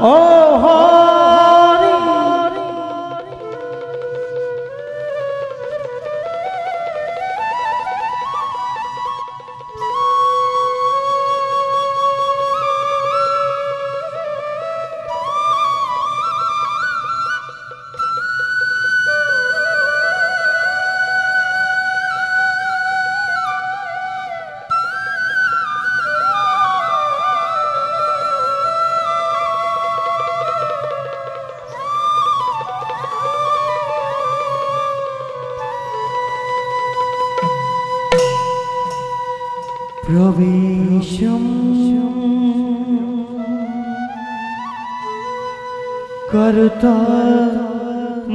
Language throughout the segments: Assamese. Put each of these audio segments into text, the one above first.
ও হরি प्रवेशं कर्ता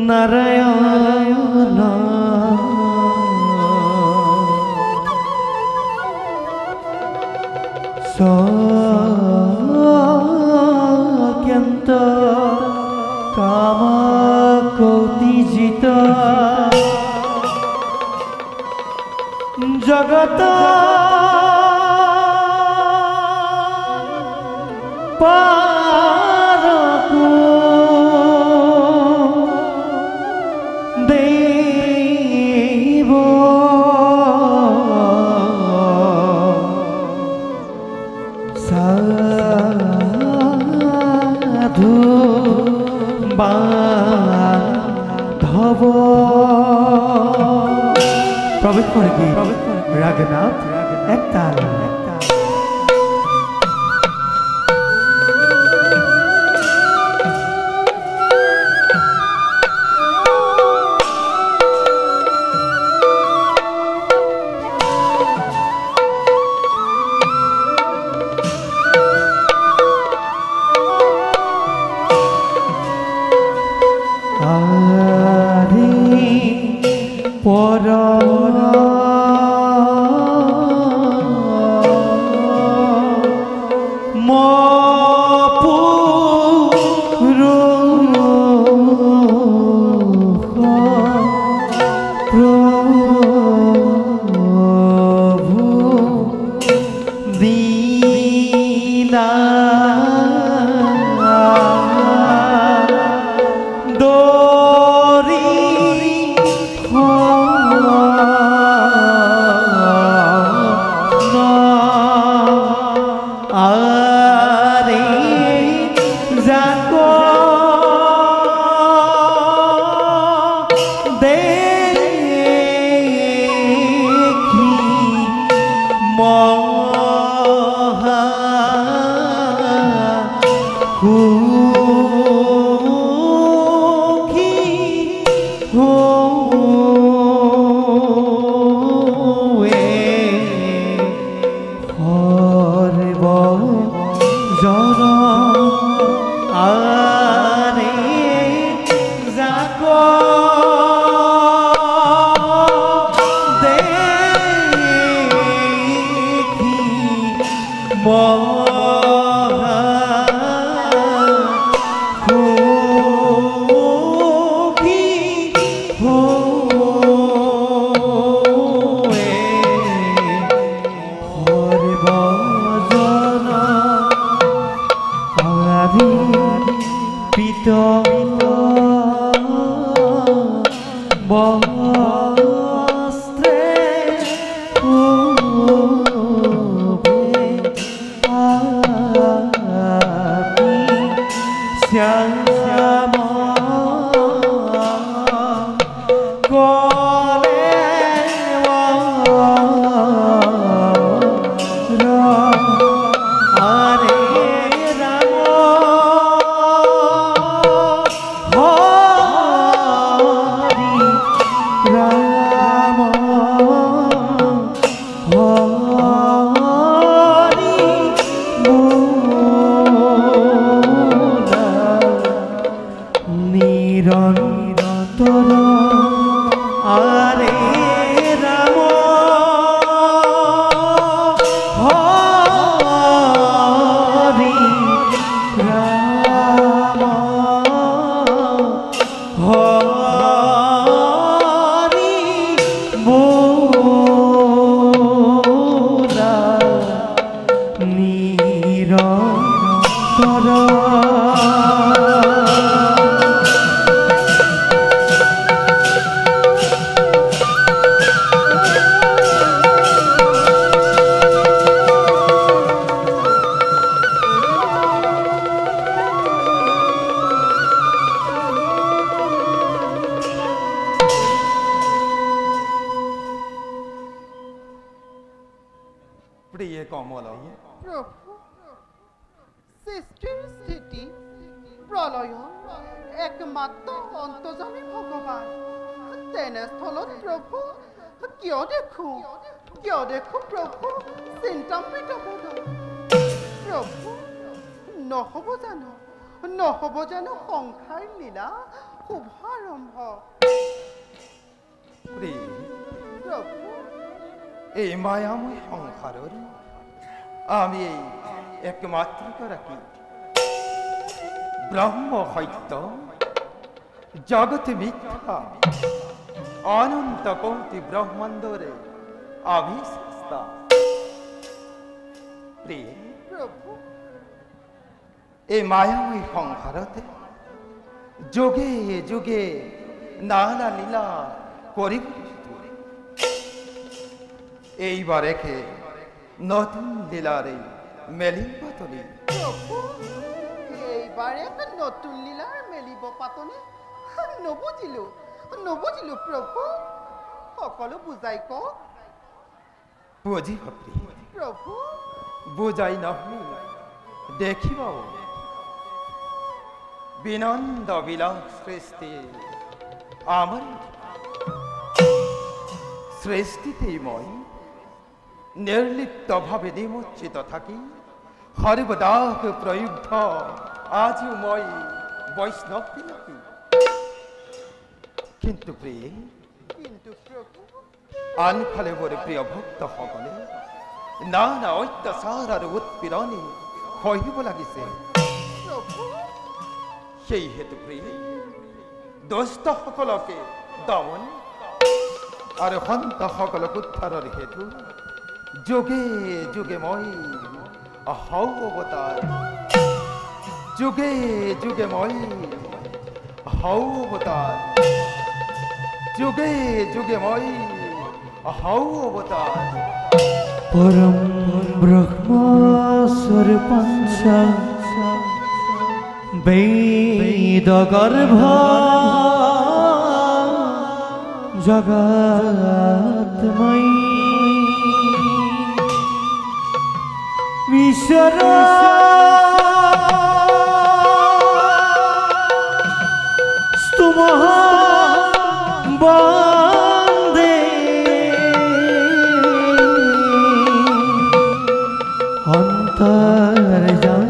नारायण सत्यन्त कामकौतिजित जगत पारको देव साधु बांधव प्रवेश करे कि रागनाथ एक ताल নিরন্তর সৃষ্টিৰ স্থিতি প্ৰলয় একমাত্ৰ অন্তৰ্যামী ভগৱান তেনেস্থলত প্ৰভু কিয় দেখো প্ৰভু চিন্তামৃত বোধ প্ৰভু নহ'ব জানো সংসাৰ লীলা শুভাৰম্ভ প্ৰভু এই মায়াময় সংসাৰৰ আমি এই একমাত্ৰ গৰাকী ব্ৰহ্ম সত্য জগত মিথ্যা অনন্ত কোটি ব্ৰহ্মাণ্ডৰে আমি সৃষ্টা প্ৰভু এই মায়াময় সংসাৰতে যোগে যোগে নানা লীলা কৰিব এইবাৰ একে নতুন লীলাৰে মেলিব পাতলি প্ৰভু এইবাৰ এক নতুন লীলাৰ মেলিব পাতলি নবুজিলো প্ৰভু সকলো বুজাই কওক বুজি প্ৰভু বুজাই নহয় দেখিব বিনন্দ বিলাস সৃষ্টি আমাৰ সৃষ্টিতেই মই নিৰ্লিপ্তভাবে নিমজ্জিত থাকি সৰ্বদা প্ৰযুক্ত আজিও মই বৈষ্ণৱ নাকি কিন্তু প্ৰভু আনফালে মোৰ প্ৰিয় ভক্তসকলে নানা অত্যাচাৰ আৰু উৎপীড়নে সহিব লাগিছে সেই হেতু প্ৰিয় দুষ্টসকলকে দমন আৰু সন্তসকলক উদ্ধাৰৰ হেতু যোগে যোগে মই হও অৱতাৰ যোগে যোগে মই হও অৱতাৰ যোগে যোগে মই হও অৱতাৰ পরম ব্রহ্ম স্বরূপঞ্চ বেদ গর্ভ জগৎময়ী ঈশ্বর স্তুমঃ বন্দে অন্তর্যামী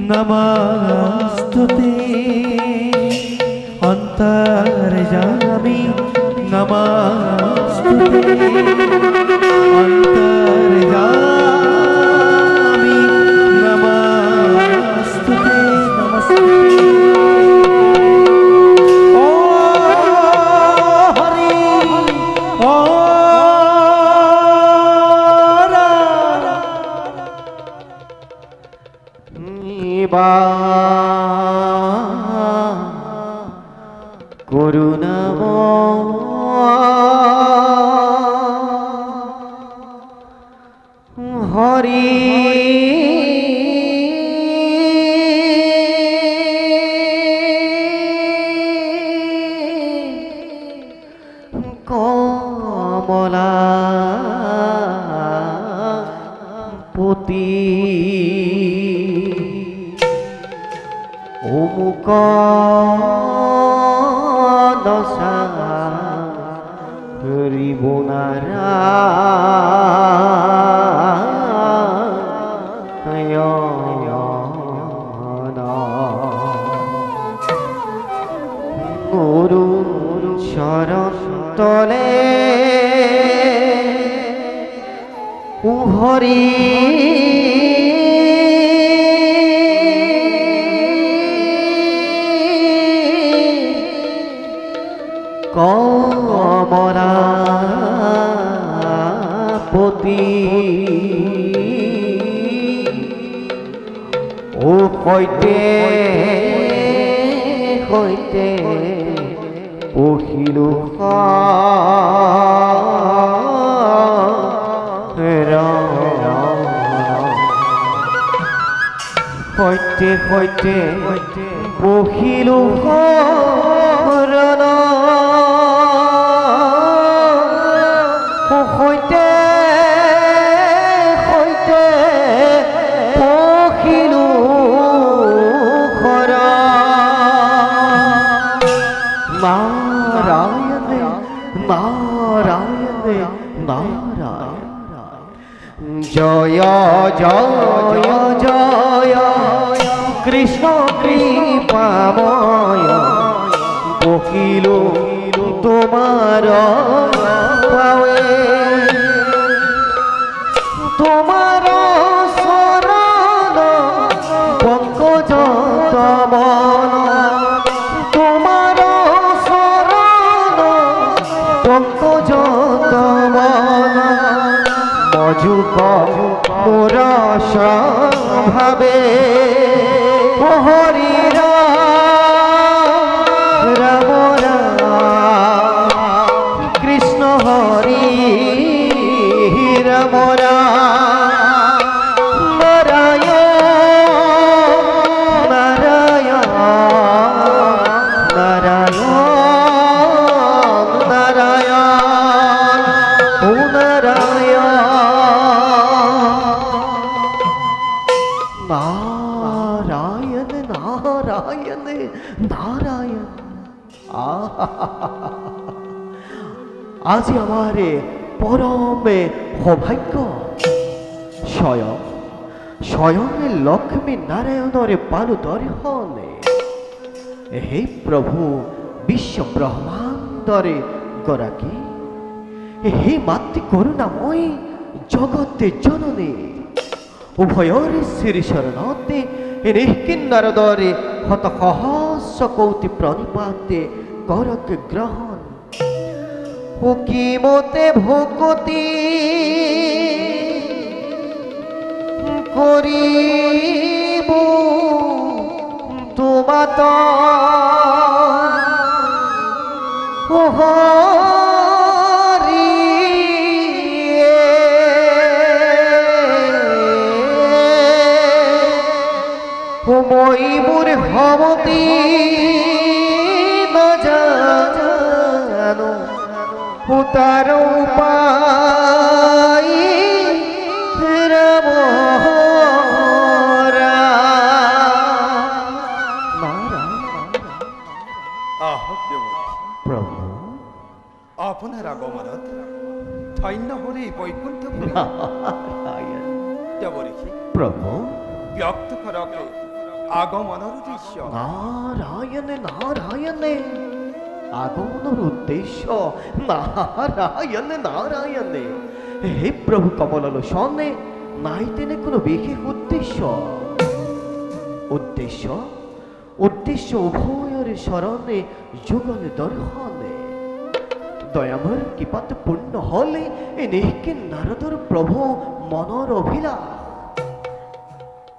নমস্তুতে অন্তর্যামী নমস্তুতে অন্তর্যামী নমস্তুতে নমস্তুতে ও হরি ও করুণাম হরি কমলা পতি অমুক দশা হরিবনারা অরুণ শরণ তলে হরি কমলা পতি ও সৈতে সৈতে পহিলো সৈতে সৈতে পহিলো সৈতে সৈতে জয় জয় কৃষ্ণ কৃপাময় বকিল তোমার পায়ে তোমার শরণ পঙ্কজ তমন তোমার শরণ পঙ্কজ তমন মজুক মোর স্বভাবে হরি রাম কৃষ্ণ হরি রাম নারায়ণ নারায়ণ নারায়ণ নারায়ণ ও নারায়ণ নারায়ণ নারায়ণ নারায়ণ আজি আমারে পরমে সৌভাগ্য স্বয়ং স্বয়ং লক্ষ্মী নারায়ণরে পালু দর্শনে হে প্রভু বিশ্ব ব্রহ্মাণ্ডরে গৰাকী হে মাতৃ করুণাময়ী জগতে জননী উভয়রে শ্রী শরণতে নিঃকিন্নরদরে হত সহস্র কৌতি প্রণিপাতে করক গ্রহণ ও কি মতে ভকতি করিব তোমাত ও হরি ও মই মোর ভবতি না জানো ও তার উপায় রাম প্রভু আপনার আগমনত ধন্য হলে বৈকুণ্ঠ প্রভু ব্যক্ত করকে আগমনের উদ্দেশ্য নারায়ণে নারায়ণে আগমনের উদ্দেশ্য নারায়ণে নারায়ণে হে প্রভু কমল লোচনে নাই তেনে কোনো বিশেষ উদ্দেশ্য উদ্দেশ্য উদ্দেশ্য উভয়ের শরণে যুগল দর্শনে দয়াময় কৃপাতে পূর্ণ হলে এ নিষ্কিন নারদর প্রভু মনর অভিলাষ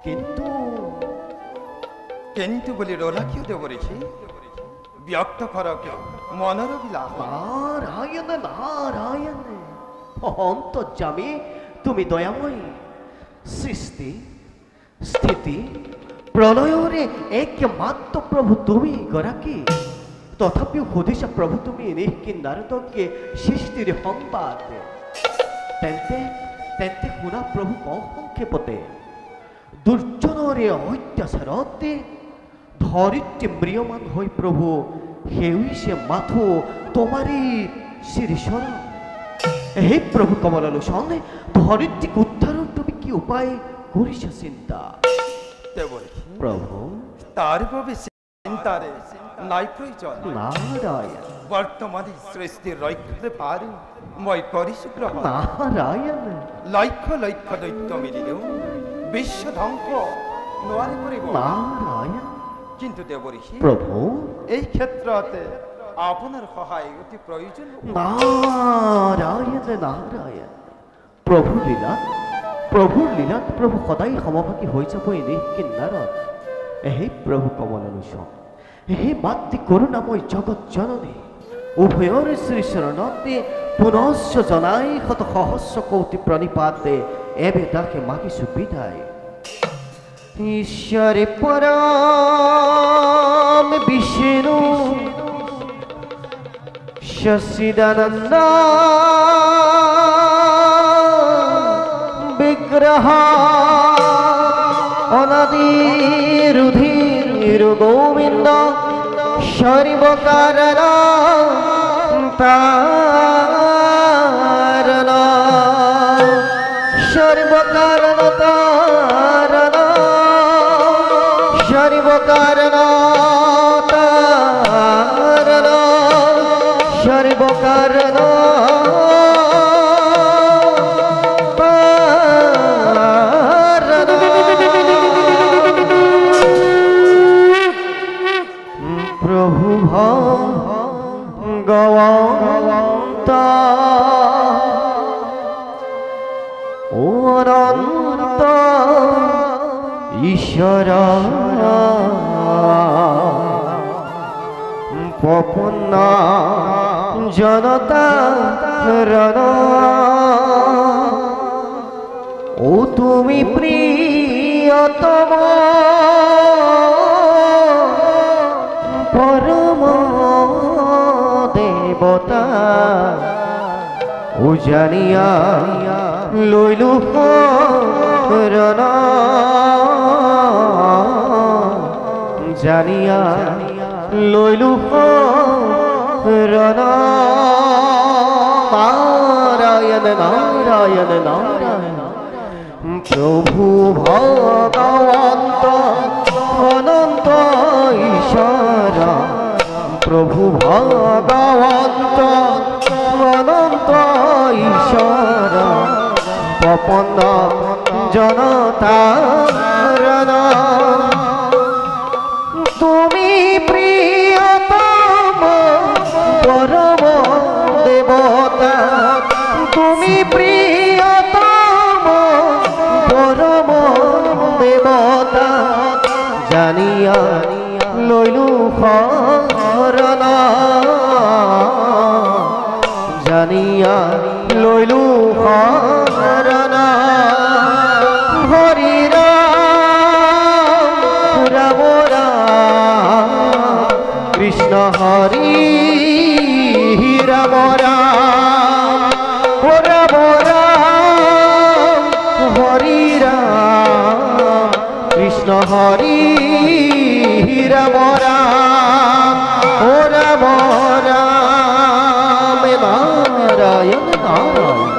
কিন্তু কিন্তু বলি রোলাকিও দেবরেছি ব্যক্ত করকে মনের বিলাস নারায়ণ নারায়ণ অন্তর্যামী তুমি দয়াময়ী সৃষ্টি স্থিতি প্রলয়রে একমাত্র প্রভু তুমি গরাকী তথাপিও সুধিছা প্রভু তুমি নিষ্কিন নারদকে সৃষ্টির সংবাদ তেন্তে তেন্তে শুনা প্রভু সংক্ষেপতে দুর্জনরে অত্যাচারতে ধরিত্রী ম্রিয়মান হই প্রভু হেউইছে মাথো তোমারই শিরীশ্বর হে প্রভু কমল লোচনে ধরিত্রীকে উদ্ধারণ তুমি কি উপায় করিছ চিন্তা প্রভু তার ভাবে চিন্তারে নাই প্রয়োজন নারায়ণ বর্তমানে সৃষ্টির রক্ষে পারে মই করিস গ্রহ নারায়ণ লক্ষ লক্ষ দৈত্য মিলিলেও বিশ্ব ধ্বংস নোয়ারে করিব নারায়ণ কিন্তু দেবঋষি প্রভু এই ক্ষেত্রতে আপনার সহায় অতি প্রয়োজন নারায়ণ নারায়ণ প্রভুর লীলাত প্রভু সদায় সমভাগী হৈ যাব এনে কিন্নাৰত হে প্ৰভু কমল লোচন হে মাতৃ কৰুণাময় জগৎ জননী উভয়ৰ শ্ৰী শৰণতে পুনশ্চ জনাই শত সহস্র কৌটি প্রণিপাতে এবে তাকে মাগিছো বিদায় ঈশ্বরে পরম বিষ্ণু শশিদানন্দ বিগ্রহ অনাদিরুধির গোবিন্দ সর্বকারণ তারণ সর্বকারণ তারণ সর্বকারণ তারণ সর্বকারণ প্রভু ভগবন্ত অনন্ত ঈশ্বর প্রপন্ন জনতা রণ ও তুমি প্রিয়তম পরম দেবতা ও জানিয়া লইলু রণ জানিয়া লইলু রণ নারায়ণ নারায়ণ নারায়ণ প্রভু ভগবন্ত অনন্ত ঈশ্বর প্রভু ভগবন্ত অনন্ত ঈশ্বর প্রপন্ন জনতারণ তুমি প্রিয়তম পরম দেবতা তুমি প্রিয়তম পরম দেবতা জানিয়া লইলু শরণ জানিয়া লইলু শরণ হরি রাম রাম কৃষ্ণ হরি রাম রাম রাম রাম হরি রাম কৃষ্ণ হরি রাম রাম রাম রাম নারায়ণ নারায়ণ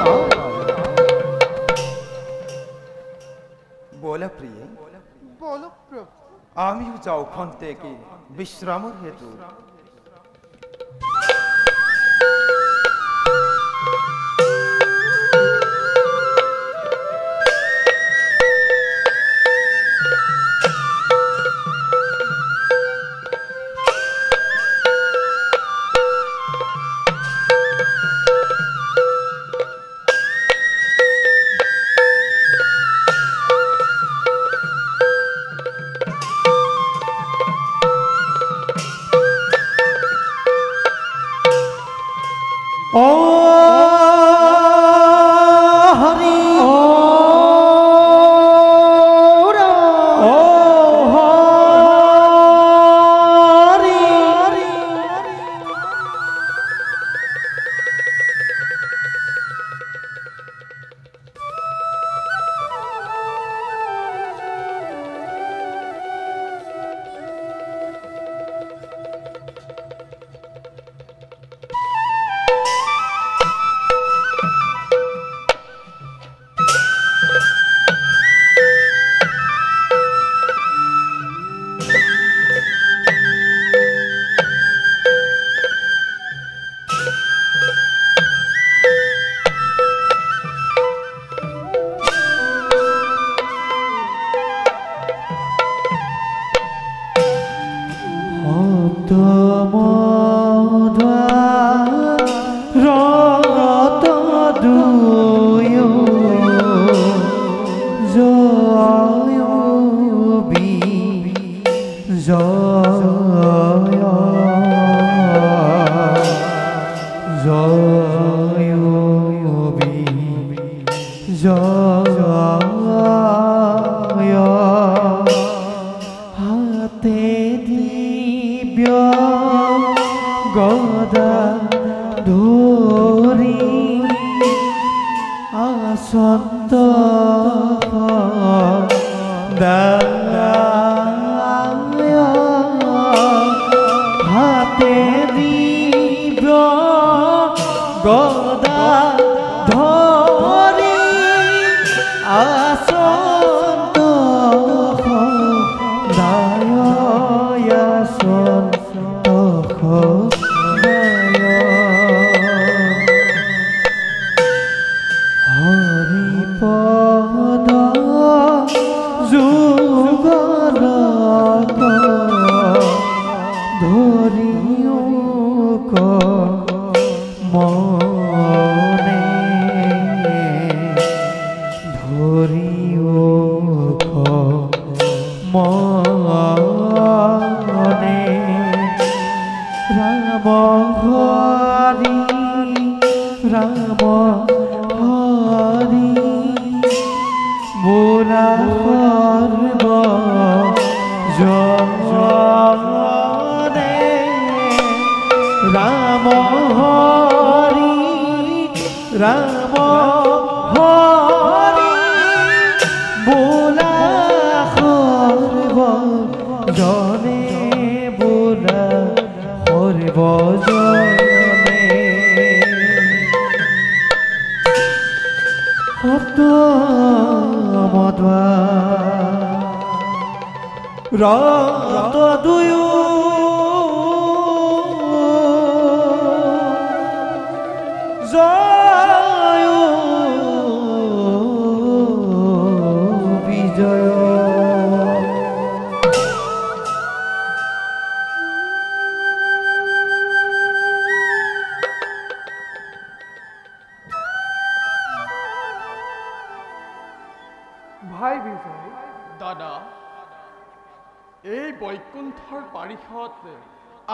বলে প্রিয় বলো প্রভু। আমিও যাও ওখান থেকে বিশ্রামের হেতু। ও হরি ও রাম ও হরি হাতে দিব্য গদা ধরি আসন্ত হাতে দিব্য গদা ধরি আসন্ত জনে বোলা সৰ্বজনে শব্দ মদোৱা ৰক্ত দুয়ো জয় বিজয় ভাই বিজয়, দাদা, এই বৈকুণ্ঠৰ পাৰিষত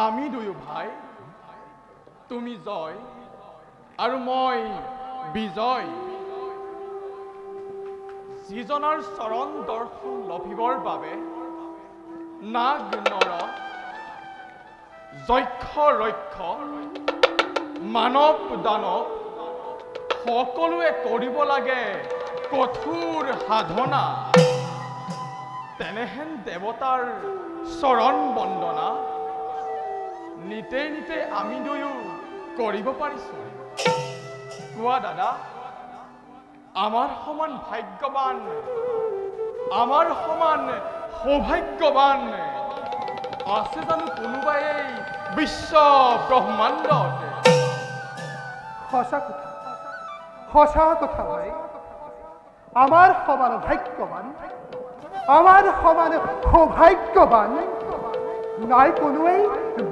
আমি দুয়ো ভাই, তুমি জয় আৰু মই বিজয়। যিজনাৰ চৰণ দৰ্শন লভিবৰ বাবে নাগ নৰ যক্ষ ৰক্ষ মানৱ দানৱ সকলোৱে কৰিব লাগে কঠোৰ সাধনা। তেনেহেন দেৱতাৰ চৰণ বন্দনা নিতে নিতে আমি দুয়ো কৰিব পাৰিছোঁ। কোৱা দাদা, আমাৰ সমান ভাগ্যৱান, আমাৰ সমান সৌভাগ্যৱান আছে জানো কোনোবাই এই বিশ্ব ব্ৰহ্মাণ্ডত? সঁচা কথা ভাই। আমার সমান ভাগ্যবান, আমার সমান সৌভাগ্যবান নাই কোনোই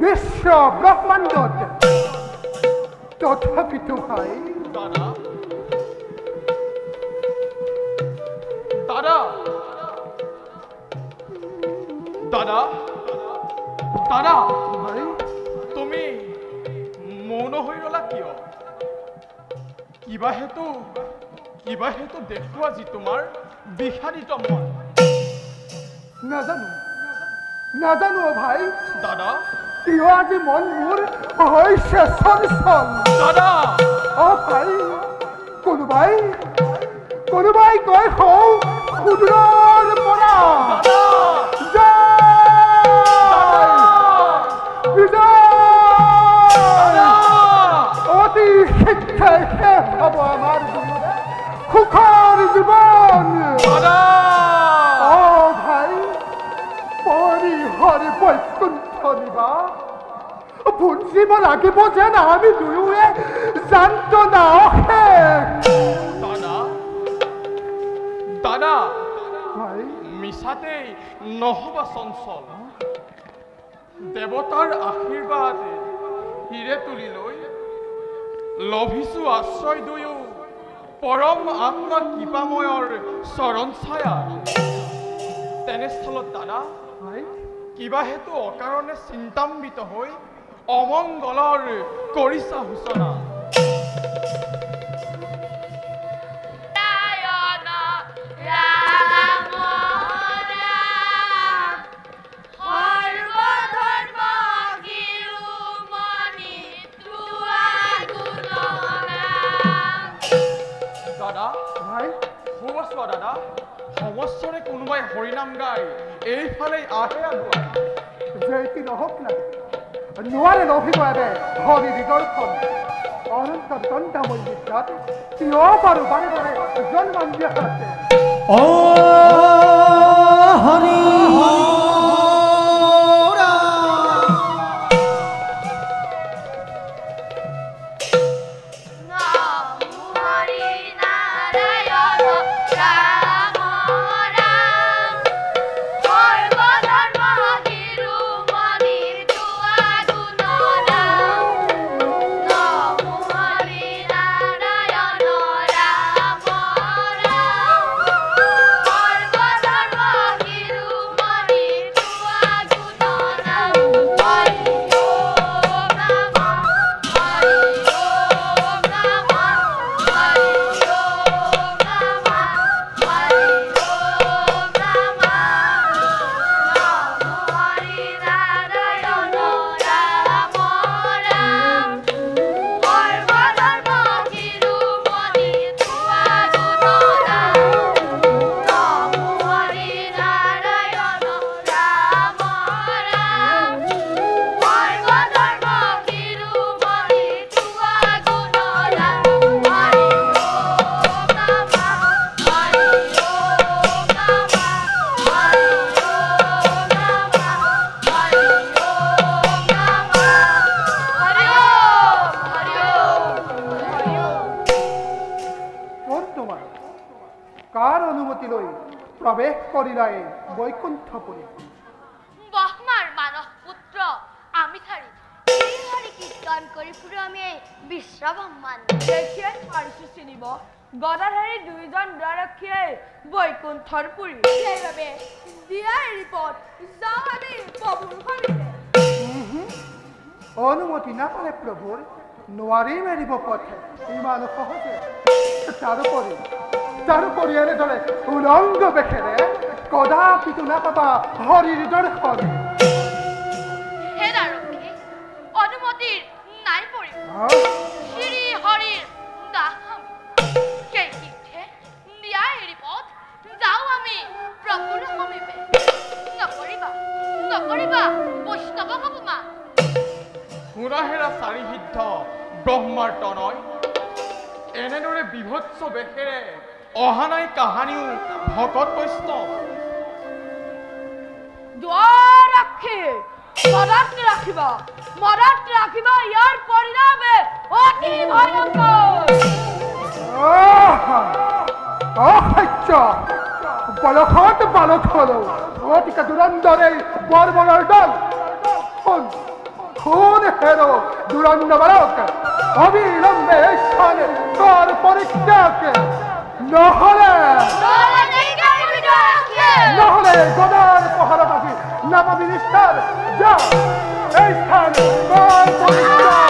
বিশ্ব ব্রহ্মাণ্ডত। তথাপিতো ভাই দাদা, দাদা, দাদা, দাদা, ভাই তুমি মৌন হৈ ৰলা কিয়? কিবা হেতু দেখুৱা যি তোমাৰ বিষাদিত মন। নাজানো ভাই। দাদা, কিয় আজি মন মোৰ হৈছে চঞ্চল। দাদা, ভাই, কোনোবাই কয় হও সুদূৰৰ পৰা অতি শিক্ষাই শেষ হব আমাৰ সুখৰ জীৱন। ভাই, পৰিহৰ বৈকুণ্ঠ নিবাস বুজিব লাগিব যেন আমি দুয়োৱে যান্ত্ৰণা অশেষ। দাদা, ভাই মিছাতেই নহবা চঞ্চল। দেৱতাৰ আশীৰ্বাদ হিৰে তুলি লৈ লভিছো আশ্ৰয় দুয়ো পৰম আত্মা কৃপাময়ৰ চৰণ ছায়া। তেনেস্থলত দাদা, কিবা হেতু অকাৰণে চিন্তাম্বিত হৈ অমংগলৰ কৰিছা সূচনা। দাদা, সুবস্ব দাদা, সমস্যৰে কোনোবাই হৰিনাম গাই এইফালে আহে আগুৱাই। যেইটি নহওক লাগে নোৱাৰে নভিব এবে হৰি নিদৰ্শন অনন্ত দণ্ডাময় বিদ্যাত কিয় বাৰু বাৰে বাৰে জন্ম দিয়া আছে। হৰি Hero প্ৰৱেশ কৰিলাই বৈকুণ্ঠপুৰী। ব্ৰহ্মাৰ মানস পুত্ৰ আমি থাৰি হৰি কীৰ্তন কৰি ফুৰো আমি বিশ্বব্ৰহ্মাণ্ড। দেখিয়ে পাৰিছো চিনিব গদাধাৰী দুইজন দ্বাৰক্ষীয়ে বৈকুণ্ঠৰ পুৰী। সেইবাবে দিয়া এৰিপত যাওঁ আমি প্ৰভুৰ সমিতে। অনুমতি নাপালে প্ৰভুৰ নোৱাৰিম এৰিব পথে ইমান সহজে। তাৰোপৰি এনেদৰে উলংগ বেশেৰে কদাপিতো নাপাবা হৰিৰ দৰ্শন। হে দ্বাৰক্ষী অনুমতিৰ নাই পৰিব শ্ৰী হৰিৰ দাস আমি। সেই তীৰ্থে দিয়া এৰিপথ যাওঁ আমি প্ৰভুৰ সমীপে। নকৰিবা বৈষ্ণৱক অপমান। সুৰাহেৰা চাৰি সিদ্ধ ব্ৰহ্মাৰ তনয় এনেদৰে বিভৎস বেশেৰে অহা নাই কাহানিও ভকত বৈষ্ণৱ। দ্বাৰক্ষী মনত ৰাখিবা ইয়াৰ পৰিণামে অতি ভয়ংকৰ। অসহ্য বলখত বালক হলেও অতিকা দুৰন্দৰে বৰ্বৰৰ দল। খুন হেরো দুরন্ত বালক অবিলম্বে স্থানে তোর পরিত্যাগ নহলে গদার পহারা পাবি না পাবি নিষ্ঠার। যা এই স্থানে তোর পরিত্যাগ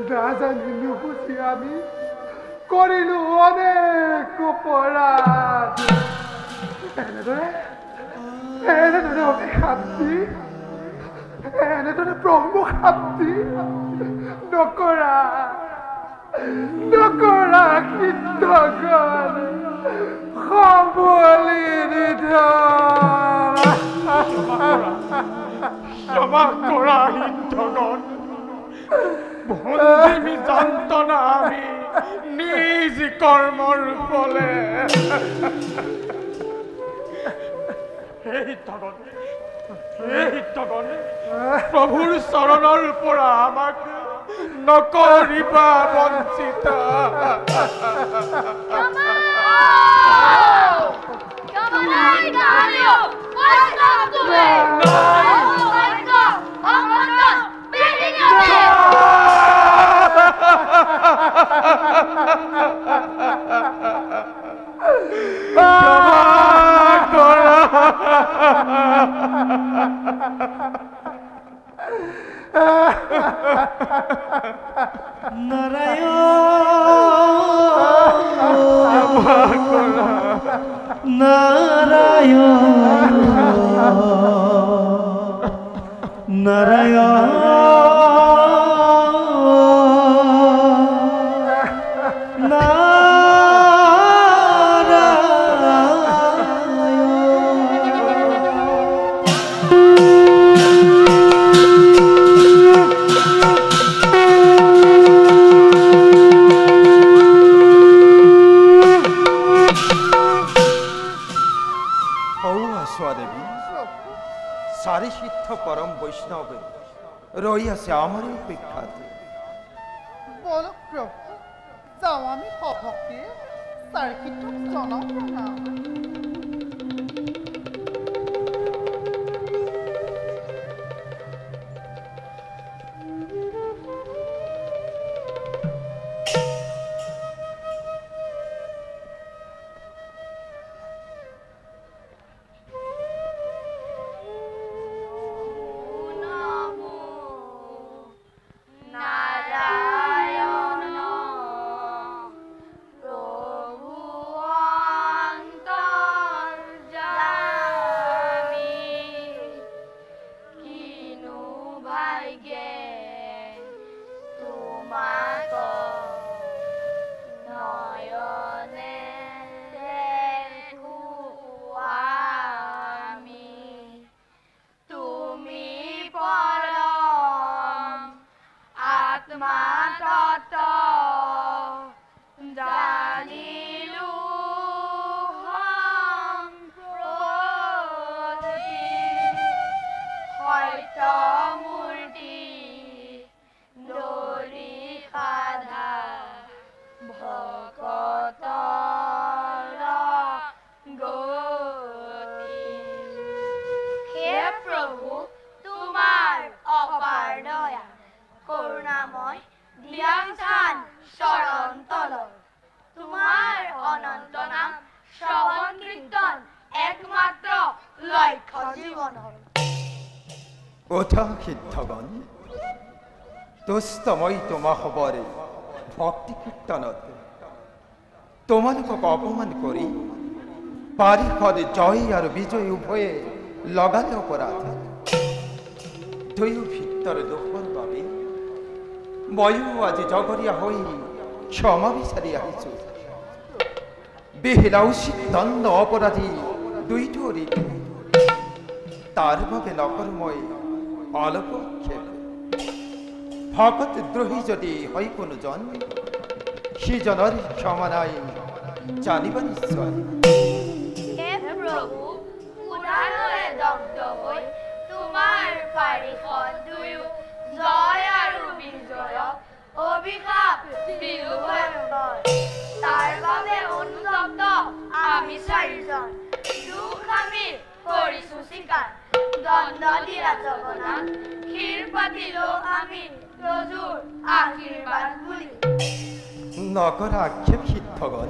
নাজানিলো বুঝি আমি করিলো অনেক অপরাধ। এনেদৰে অভিশান্তি এনেদৰে ব্ৰহ্ম শান্তি নকৰা কীৰ্তন সম্বলি ক্ষমা কৰা হিন্দগণ ভঞ্জিমি যন্ত্ৰণা আমি নিজ কৰ্মৰ ফলে। হে হিতগণ প্ৰভুৰ চৰণৰ পৰা আমাক নকৰিবা বঞ্চিত। সাৰি সিদ্ধ পৰম বৈষ্ণব ৰইয়াছে আমাৰ অপেক্ষাতে। বলো প্ৰভু, যাও আমি সভক্তি চাৰিশীঠক জনাও প্ৰণাম। ওঠা সিদ্ধগণ, তুস্তময় তোমা খবৰে ভক্তি কীৰ্তনত তোমালোকক অপমান কৰি পাৰিষদ জয় আৰু বিজয় উভয়ে লগালে অপৰাধ। দুয়ো ভিতৰ দুখৰ বাবে ময়ো আজি জগৰীয়া হৈ ক্ষমা বিচাৰি আহিছো। বিহিলা উচিত দণ্ড অপৰাধী দুইটোৰে, তাৰ বাবে নকৰো মই অলপক্ষেপ। ভকত দ্ৰোহী যদি হয় কোনোজন, সিজনৰ ক্ষমা নাই জানিবা নিশ্চয়। হে প্ৰভু, উদাৰৰে দগ্ধ হৈ তোমাৰ পাৰিষদ দুয়ো জয় আৰু বিজয়ক অভিশাপ দিলোগৈ মই। তাৰ বাবে অনুতপ্ত আমি চাৰিজন, দুখ আমি কৰিছো স্বীকাৰ। দণ্ড দিলা জগন্নাথ, ক্ষীৰ পাতিলো আমি ৰজুৰ আশীৰ্বাদ বুলি। নকৰা আক্ষেপ সিদ্ধগণ,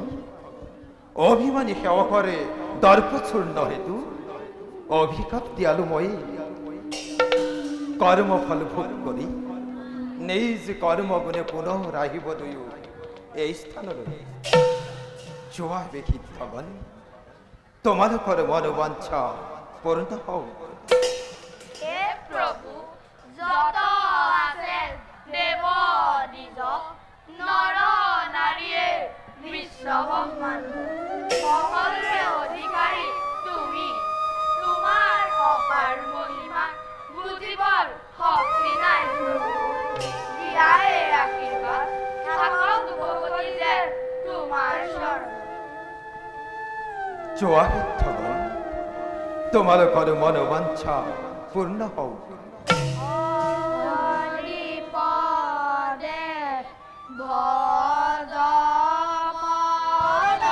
অভিমানী সেৱকৰে দৰ্পচূৰ্ণ হেতু অভিশাপ দিয়ালো মই। কৰ্মফল ভোগ কৰি নিজ কৰ্মগুণে পুনৰ আহিব দুয়ো এই স্থানলৈ। যোৱা বে সিদ্ধগণ, তোমালোকৰ মনোবাঞ্ছা পূৰ্ণ হওক। হে প্ৰভু, যত আছে দেৱ দ্বিজ, নৰ নাৰীয়ে বিশ্ব ব্ৰহ্মাণ্ড, সকলোৰে অধিকাৰী তুমি। তোমাৰ অপাৰ মহিমা বুজিবৰ শক্তি নাই প্ৰভু। দিয়াই আশীৰ্বাদ থাকক ভগৱতী যে তোমাৰ চৰণ। যোৱা সিদ্ধগণ, তোমালোকৰ মনোবাঞ্ছা পূৰ্ণ হওক। হৰিপদে ভজ মন,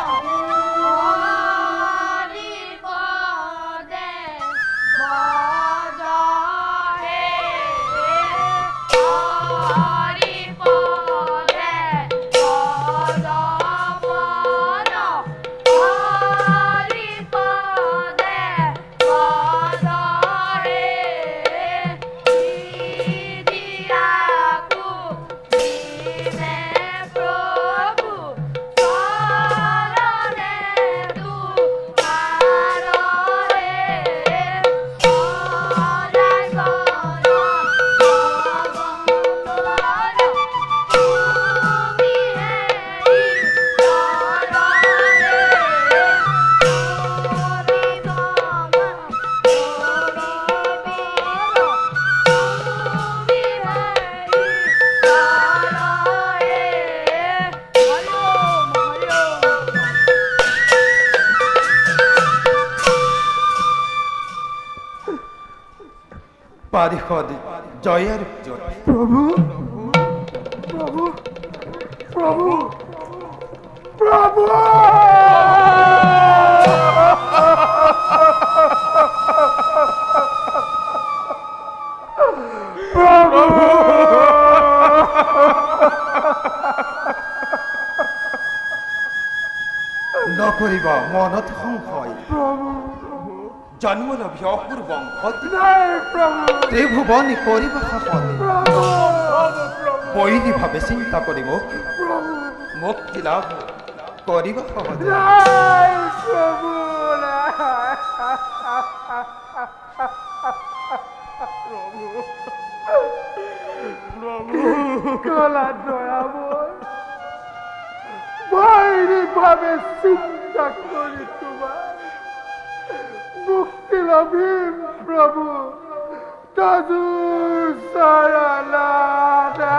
হৰিপদে ভজ হে, হৰিপদে ভজ মন, হৰিপদে ভজ হে। পারিষদ জয়ের জয়। প্রভু প্রভু প্রভু প্রভু নকরিবা মনত সংশয় জন্মলভি অপূর্বং ত্রিভুবনী করিবা শাসন বৈরী ভাবে চিন্তা করি মুক্তি লাভ করিবা সহজ। কলা দয়াময় বৈরী ভাবে চিন্তা করি তোমার মুক্তি লাভিম প্রভু তাজু সারালাদা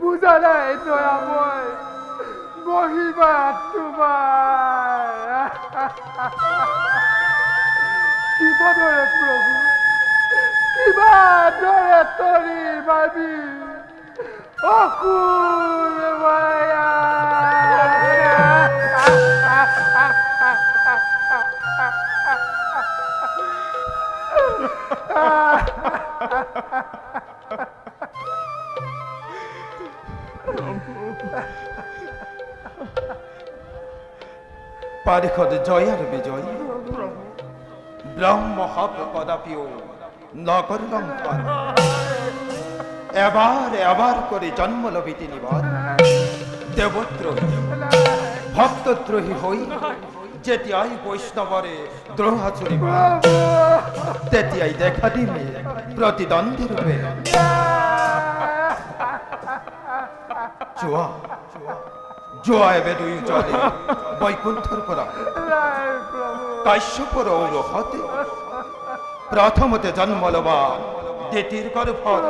বুঝা নাই দয়াময় মহিমা তোমার কিভাবে প্রভু কিভাবে তরি ভাবি অকুল মায়া পারিষদ জয়ের বিজয় ব্রহ্ম হব কদাপিও নগর লঙ্ঘন এবার এবার করে জন্ম লভি তিনিবার দেবদ্রোহী ভক্তদ্রোহী হই যেতিয়াই বৈষ্ণবরে দ্রোহ চুরিবা তেতিয়াই দেখা দিবে প্রতিদ্বন্দ্বী রূপে জোয়া জোয়া এবে দুই জলে বৈকুণ্ঠর করা কাশ্যপর ঔর হতে প্রথমতে জন্ম লবা দ্বিতীয় গর্ভত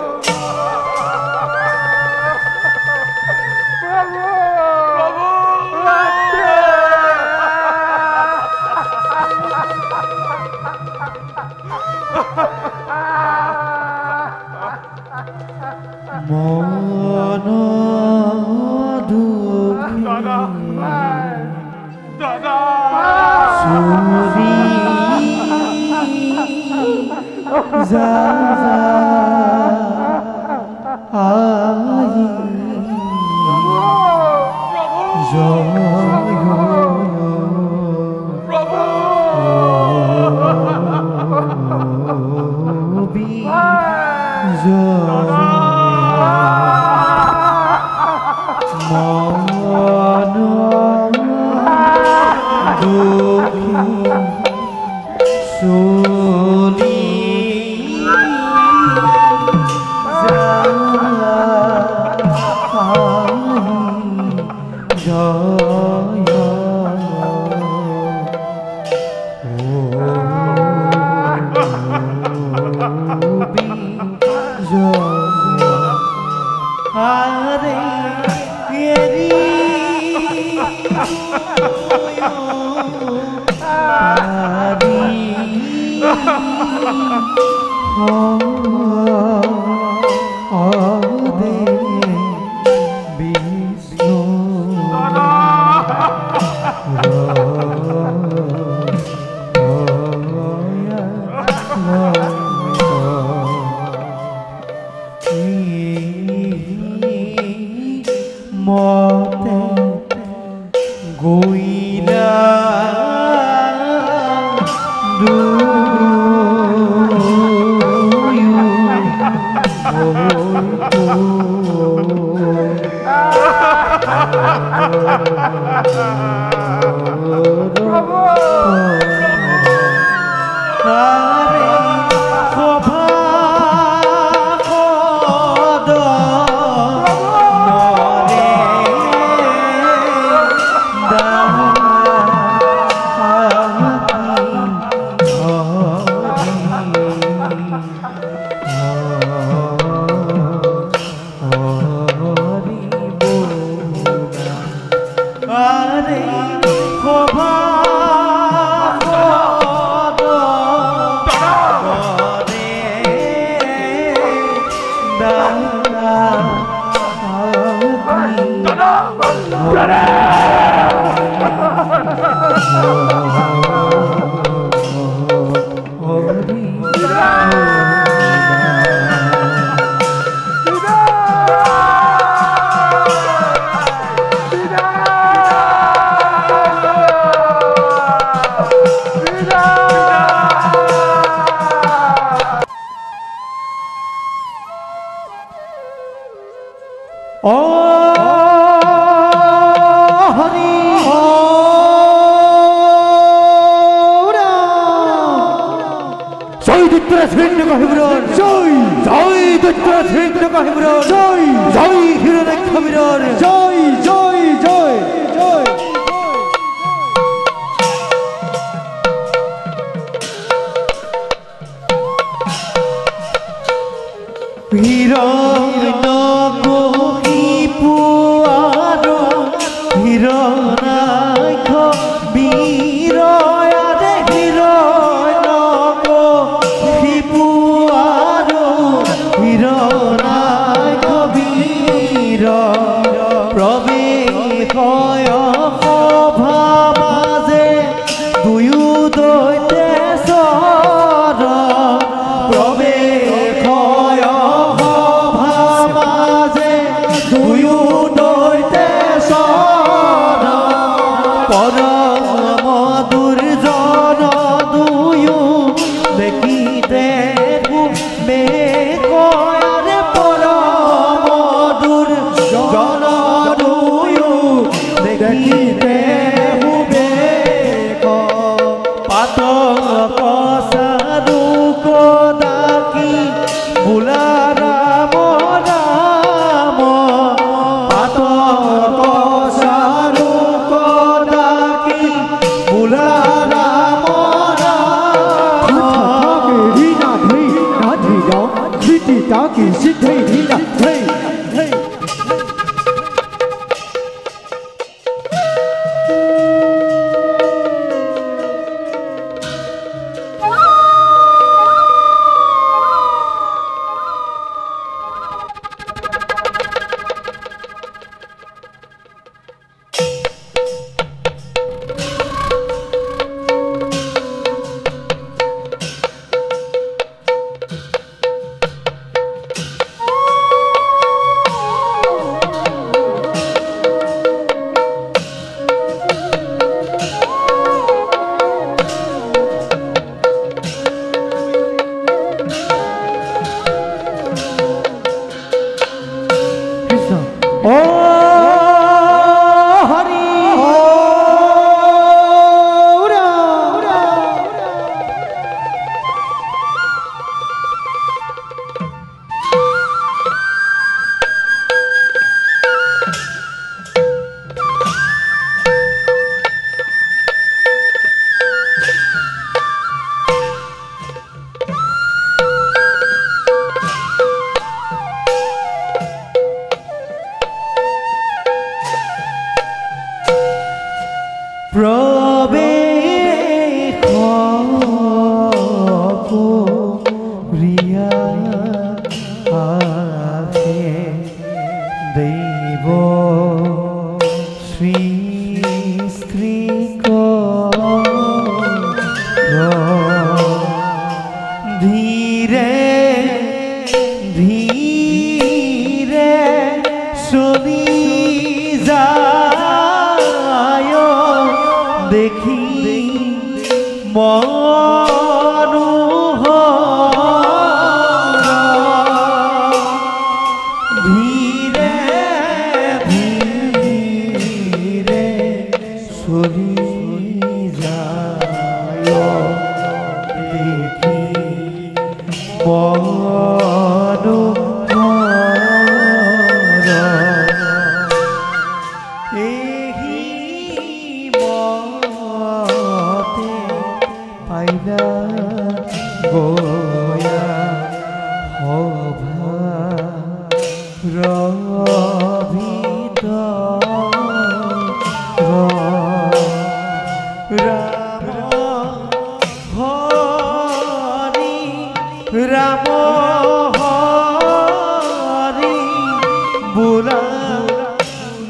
মন সুরি যা আই আরে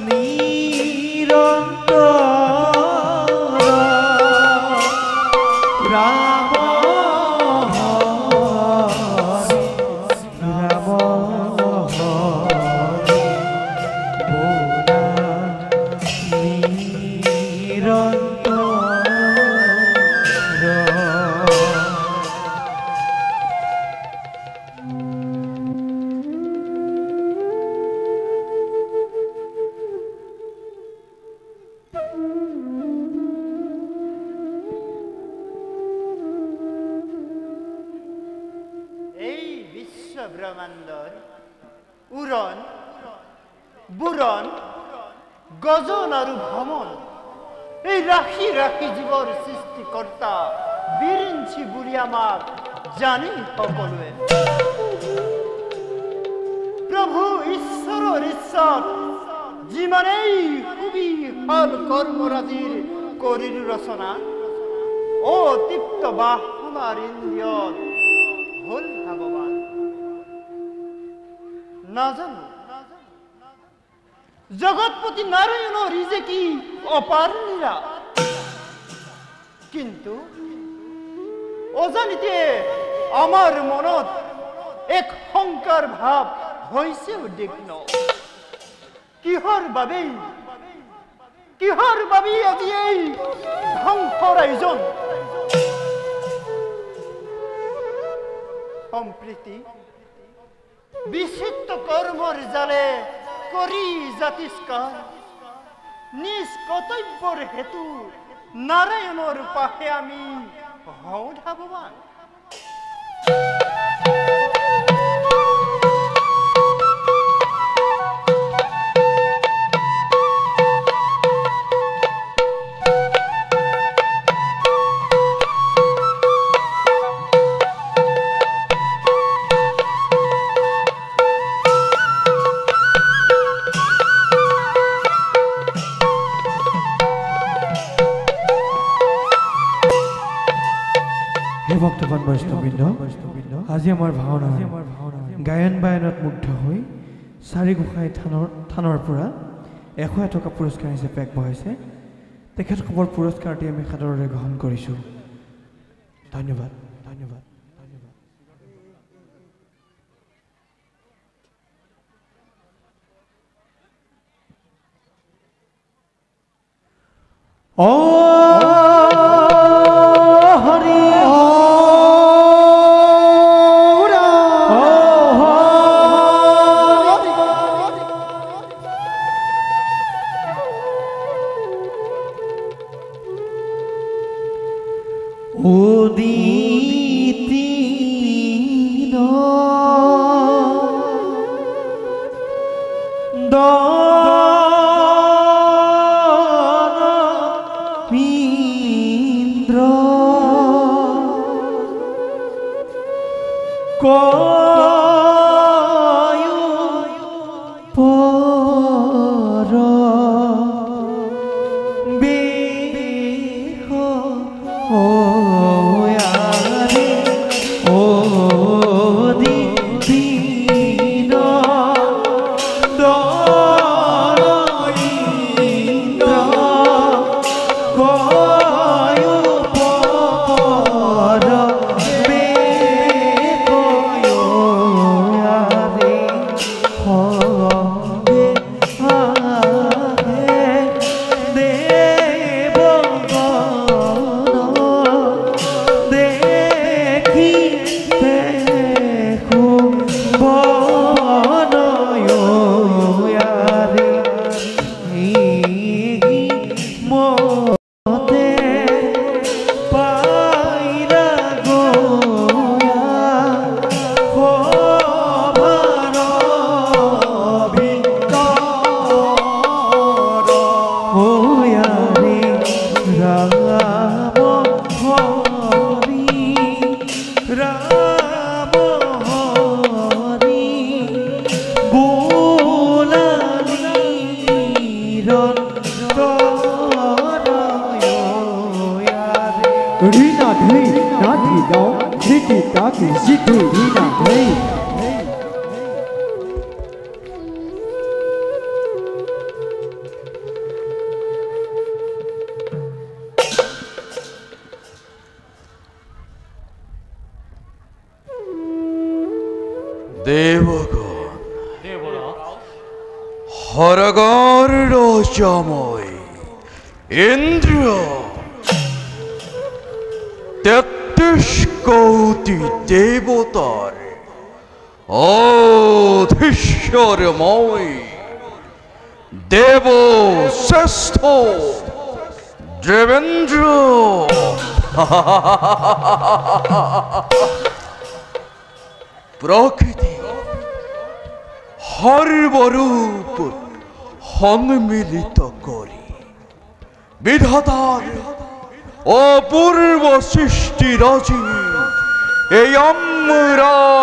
नीर ব্ৰহ্মাণ্ডৰ উৰণ বুৰণ গজন আৰু ভ্ৰমণ এই ৰাশি ৰাশি জীৱৰ সৃষ্টিকৰ্তা বিৰিঞ্চি বুলি আমাক জানি সকলোৱে প্ৰভু ঈশ্বৰৰ ঈশ্বৰ যিমানেই সুবিশাল কৰ্মৰাজিৰ কৰিলো ৰচনা অতৃপ্ত বাসনাৰ ইন্দ্ৰিয়ত হল ভগৱান নাজানো জগৎপতি নাৰায়ণৰ যে কি অপাৰ লীলা কিন্তু অজানিতে আমাৰ মনত এক শংকাৰ ভাৱ হৈছে উদ্বিগ্ন কিহৰ বাবে আজি এই ধ্বংসৰ আয়োজন সম্প্ৰীতি বিচিত্ৰ কৰ্মৰ জালে কৰি জাতিষ্কাৰ নিজ কৰ্তব্যৰ হেতু নাৰায়ণৰ পাশে আমি হওঁ ধাৱবান ভক্তবান বৈষ্ণৱবৃন্দ আজি আমাৰ ভাওনা গায়ন বায়নত মুগ্ধ হৈ চাৰি গোসাঁই থানৰ পৰা 100 টকা পুৰস্কাৰ হিচাপে আগবঢ়াইছে তেখেতসকলৰ পুৰস্কাৰটি আমি সাদৰেৰে গ্ৰহণ কৰিছোঁ ধন্যবাদ ধন্যবাদ হৰগৰ ৰোজময় ইন্দ্ৰ 33 কোটি দেবতাৰ অধীশ্বৰময় দেব শ্ৰেষ্ঠ দেবেন্দ্ৰ প্ৰকৃতি সৰ্বৰূপ সন্মিলিত কৰি বিধাতাৰ অপূৰ্ব সৃষ্টিৰাজি এই অমৰাৱতীপুৰ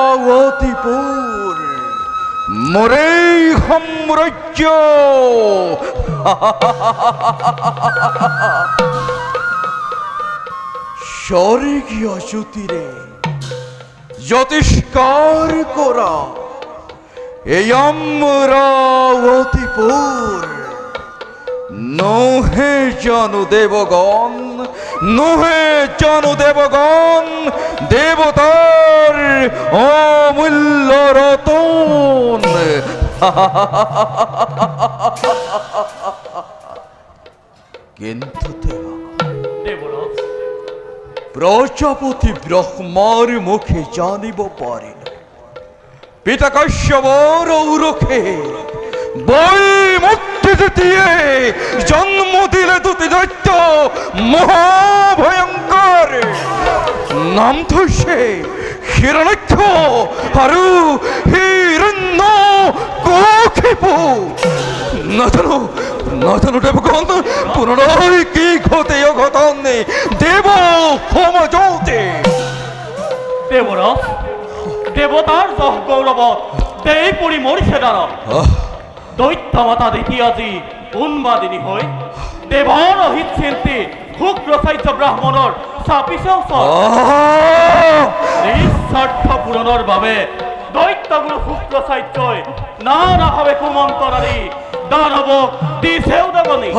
মোৰেই সাম্ৰাজ্য স্বৰ্গীয় জ্যোতিৰে জ্যোতিষ্কাৰ কৰা এই অমৰাৱতীপুৰ নোহে জানো দেৱগণ নোহে জানো দেৱগণ দেৱতাৰ অমূল্য ৰতন কিন্তু দেৱৰাজ প্ৰজাপতি ব্ৰহ্মাৰ মুখে জানিব পাৰিল পিতা কাশ্যপৰ ঔৰখে বৈমূৰ্তি দিয়ে জন্ম দিলে দুটি দৈত্য মহাভয়ংকৰ নাম থৈছে হিৰণ্যাক্ষ আৰু হিৰণ্যকশিপু নাজানো নাজানো দেৱগণ পুনৰাই কি ঘটে অঘটন দেৱ সমাজতে দেৱৰাজ দেৱতাৰ যশ গৌৰৱত দেই পৰি মৰিছে দানৱ দৈত্য মাতা দেখি আজি উন্মাদিনী হৈ দেৱৰ অহিত চিন্তি শুক্ৰাচাৰ্য ব্ৰাহ্মণৰ চাপিছে নিস্বাৰ্থ পূৰণৰ বাবে দৈত্যগুৰু শুক্ৰাচাৰ্যই নানাভাৱে কুমন্ত্ৰণাদি দানৱক দিছে উদগনি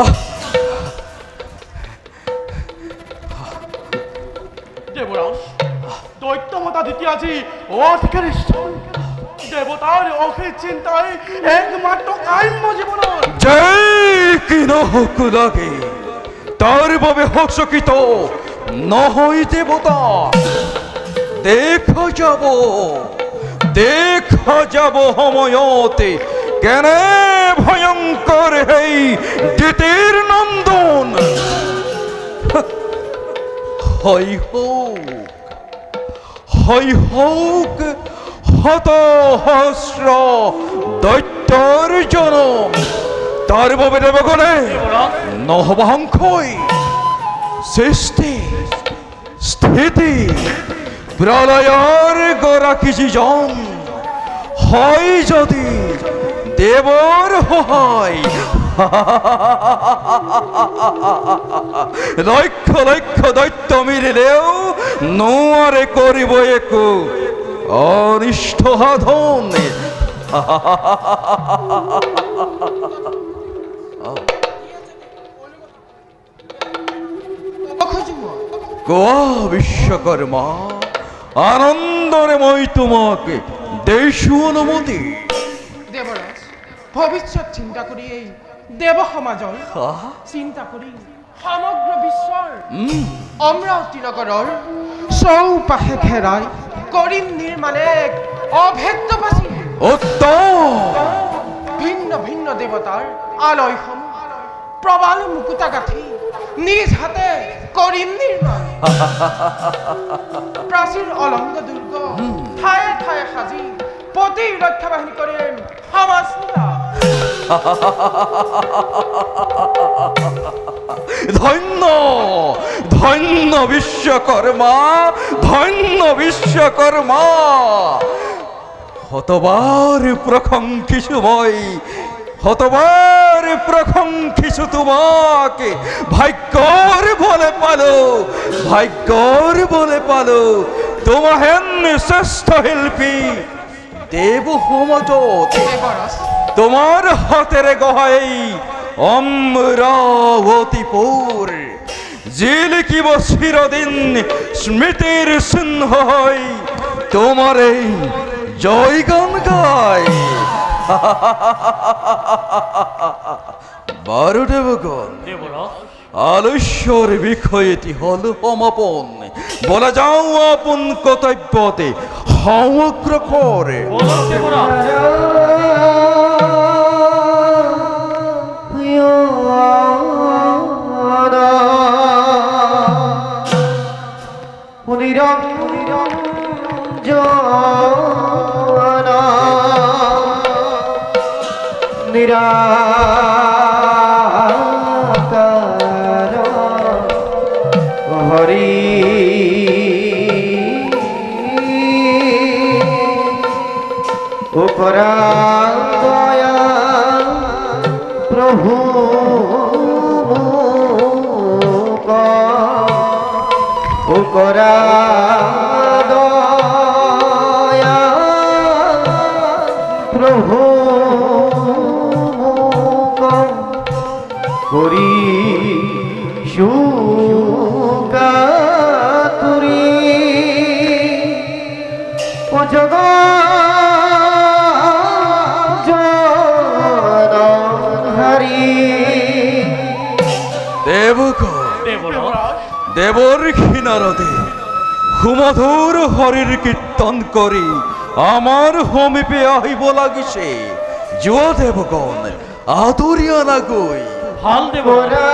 দেৱৰাজ দৈত্য মাতা দেখি আজি অধিকাৰিষ্ঠ দেৱতাৰ অহিত চিন্তাই একমাত্ৰ কাম্য জীৱনৰ জয় কি নহওক লাগে তাৰ বাবে হচকিত নহয় দেৱতা দেখা যাব সময়তে কেনে ভয়ংকৰ সেই দ্বিতীৰ নন্দন হয় হওক শত সহস্ৰ দৈত্যৰ জনম তাৰ বাবে দেৱগণে নহব সংশয় সৃষ্টি স্থিতি প্ৰলয়ৰ গৰাকী যিজন হয় যদি দেৱৰ সহায় লক্ষ লক্ষ দৈত্য মিলিলেও নোৱাৰে কৰিব একো অনিষ্ট সাধন কোৱা বিশ্বকৰ্মা আনন্দৰে মই তোমাক দিছো অনুমতি দেৱৰাজ ভৱিষ্যত চিন্তা কৰি এই দেৱ সমাজৰ চিন্তা কৰি সমগ্ৰ বিশ্বৰ অমৰাৱতী নগৰৰ চৌপাশে ঘেৰাই কৰিম নিৰ্মাণে এক অভেদ্যবাসী ভিন্ন ভিন্ন দেৱতাৰ আলয়সমূহ প্ৰবাল মুকুতা গাঁঠি নিজ হাতে কৰিম নিৰ্মাণ প্ৰাচীৰ অলংগ দুৰ্গ ঠায়ে ঠায়ে সাজি প্ৰতিৰক্ষা বাহিনী কৰিম সমাজ ধন্য ধন্য বিশ্বকৰ্মা ধন্য বিশ্বকৰ্মা শতবাৰ প্ৰশংসিছো মই শতবাৰ প্ৰশংসিছো তোমাক ভাগ্যৰ বলে পালো তোমাহেন শ্ৰেষ্ঠ শিল্পী দেৱ সমাজত তোমাৰ হাতেৰে গঢ়াই অমৰাৱতীপুৰ যি লিখিব চিৰদিন স্মৃতিৰ চিহ্ন হৈ তোমাৰে জয় গান গাই বাৰু দেৱগণ আলস্যৰ বিষয়টি হল সমাপন বলা যাওঁ আপোন কৰ্তব্যতে সমগ্ৰ কৰে নিরাকার হরি উপরা দয়া প্রভু উপরা দয়া প্রভু করি সুকাতুরি ও হরি দেবর কিনারদে সুমধুর হরির কীর্তন করি আমার সমীপে আহিব লাগিছে যুৱ দেৱগণ আদৰিয়া লাগৈ ভাল দেৱৰা